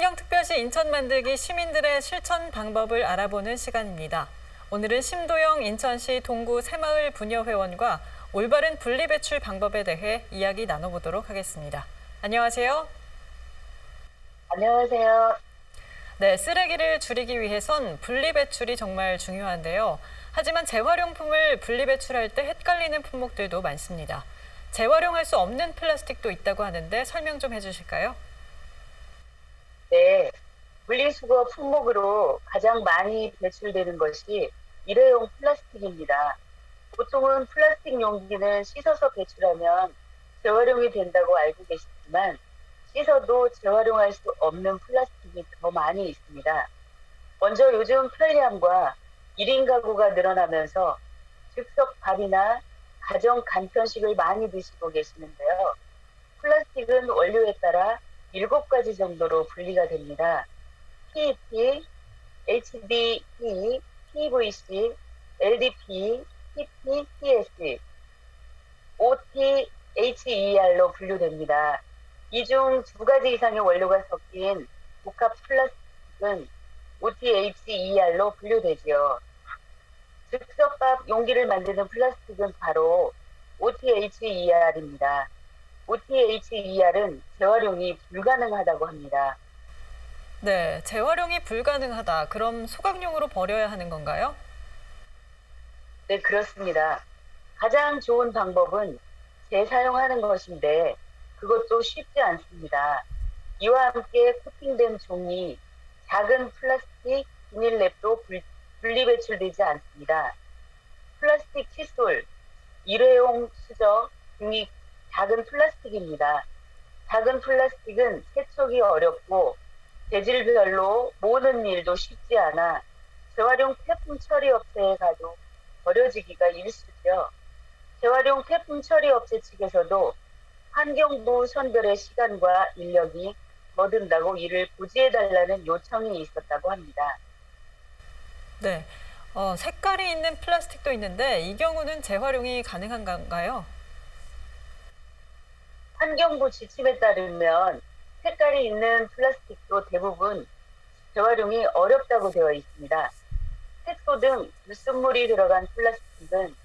환경특별시 인천 만들기 시민들의 실천 방법을 알아보는 시간입니다. 오늘은 심도영 인천시 동구 새마을 부녀회원과 올바른 분리배출 방법에 대해 이야기 나눠보도록 하겠습니다. 안녕하세요. 안녕하세요. 네, 쓰레기를 줄이기 위해선 분리배출이 정말 중요한데요. 하지만 재활용품을 분리배출할 때 헷갈리는 품목들도 많습니다. 재활용할 수 없는 플라스틱도 있다고 하는데 설명 좀 해주실까요? 네, 분리수거 품목으로 가장 많이 배출되는 것이 일회용 플라스틱입니다. 보통은 플라스틱 용기는 씻어서 배출하면 재활용이 된다고 알고 계시지만 씻어도 재활용할 수 없는 플라스틱이 더 많이 있습니다. 먼저 요즘 편리함과 1인 가구가 늘어나면서 즉석 밥이나 가정 간편식을 많이 드시고 계시는데요. 플라스틱은 원료에 따라 7가지 정도로 분리가 됩니다. PET, HDPE, PVC, LDPE, PP, PS, OTHER로 분류됩니다. 이 중 2가지 이상의 원료가 섞인 복합 플라스틱은 OTHER로 분류되지요. 즉석밥 용기를 만드는 플라스틱은 바로 OTHER입니다. OTHER은 재활용이 불가능하다고 합니다. 네, 재활용이 불가능하다. 그럼 소각용으로 버려야 하는 건가요? 네, 그렇습니다. 가장 좋은 방법은 재사용하는 것인데 그것도 쉽지 않습니다. 이와 함께 코팅된 종이, 작은 플라스틱, 비닐랩도 분리배출되지 않습니다. 플라스틱 칫솔, 일회용 수저 등이 작은 플라스틱입니다. 작은 플라스틱은 세척이 어렵고 재질별로 모으는 일도 쉽지 않아 재활용 폐품 처리 업체에 가도 버려지기가 일쑤죠. 재활용 폐품 처리 업체 측에서도 환경부 선별의 시간과 인력이 더 든다고 이를 고지해달라는 요청이 있었다고 합니다. 네, 색깔이 있는 플라스틱도 있는데 이 경우는 재활용이 가능한 건가요? 환경부 지침에 따르면 색깔이 있는 플라스틱도 대부분 재활용이 어렵다고 되어 있습니다. 색소 등 불순물이 들어간 플라스틱은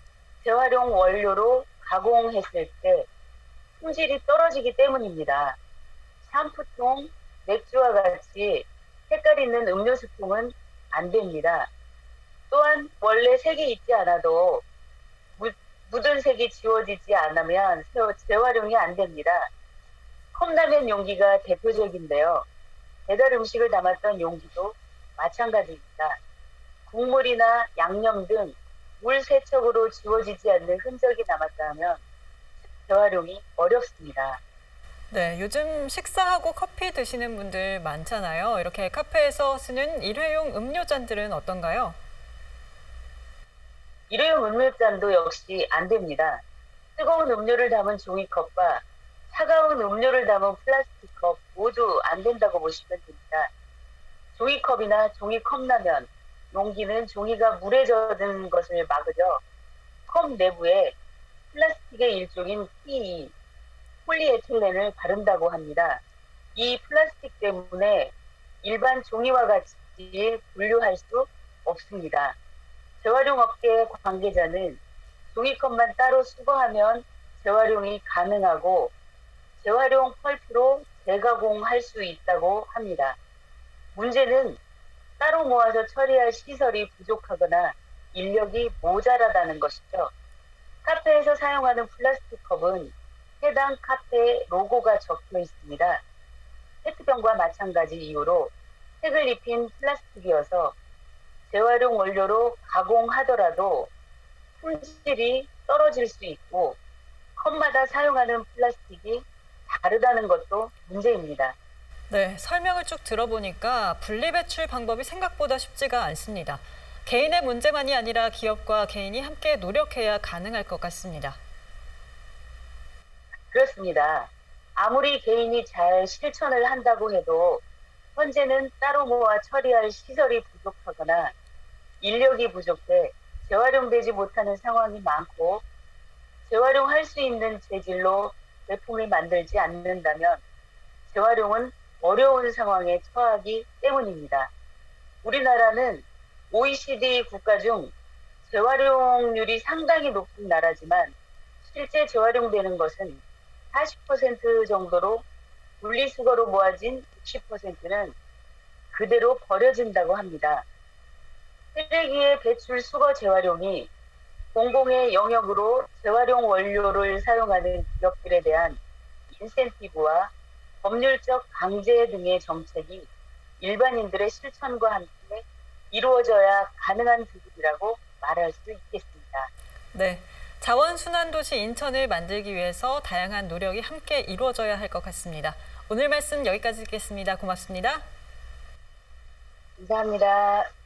재활용 원료로 가공했을 때 품질이 떨어지기 때문입니다. 샴푸통, 맥주와 같이 색깔 있는 음료수통은 안 됩니다. 또한 원래 색이 있지 않아도 묻은 색이 지워지지 않으면 재활용이 안 됩니다. 컵라면 용기가 대표적인데요. 배달 음식을 담았던 용기도 마찬가지입니다. 국물이나 양념 등 물 세척으로 지워지지 않는 흔적이 남았다면 재활용이 어렵습니다. 네, 요즘 식사하고 커피 드시는 분들 많잖아요. 이렇게 카페에서 쓰는 일회용 음료잔들은 어떤가요? 일회용 음료잔도 역시 안 됩니다. 뜨거운 음료를 담은 종이컵과 차가운 음료를 담은 플라스틱 컵 모두 안 된다고 보시면 됩니다. 종이컵이나 종이컵라면, 용기는 종이가 물에 젖은 것을 막으려 컵 내부에 플라스틱의 일종인 PE, 폴리에틸렌을 바른다고 합니다. 이 플라스틱 때문에 일반 종이와 같이 분류할 수 없습니다. 재활용업계 관계자는 종이컵만 따로 수거하면 재활용이 가능하고 재활용 펄프로 재가공할 수 있다고 합니다. 문제는 따로 모아서 처리할 시설이 부족하거나 인력이 모자라다는 것이죠. 카페에서 사용하는 플라스틱 컵은 해당 카페의 로고가 적혀 있습니다. 페트병과 마찬가지 이유로 색을 입힌 플라스틱이어서 재활용 원료로 가공하더라도 품질이 떨어질 수 있고 컵마다 사용하는 플라스틱이 다르다는 것도 문제입니다. 네, 설명을 쭉 들어보니까 분리배출 방법이 생각보다 쉽지가 않습니다. 개인의 문제만이 아니라 기업과 개인이 함께 노력해야 가능할 것 같습니다. 그렇습니다. 아무리 개인이 잘 실천을 한다고 해도 현재는 따로 모아 처리할 시설이 부족하거나 인력이 부족해 재활용되지 못하는 상황이 많고 재활용할 수 있는 재질로 제품을 만들지 않는다면 재활용은 어려운 상황에 처하기 때문입니다. 우리나라는 OECD 국가 중 재활용률이 상당히 높은 나라지만 실제 재활용되는 것은 40% 정도로 분리수거로 모아진 60%는 그대로 버려진다고 합니다. 쓰레기의 배출 수거 재활용이 공공의 영역으로 재활용 원료를 사용하는 기업들에 대한 인센티브와 법률적 강제 등의 정책이 일반인들의 실천과 함께 이루어져야 가능한 부분이라고 말할 수 있겠습니다. 네. 자원순환도시 인천을 만들기 위해서 다양한 노력이 함께 이루어져야 할 것 같습니다. 오늘 말씀 여기까지 듣겠습니다. 고맙습니다. 감사합니다.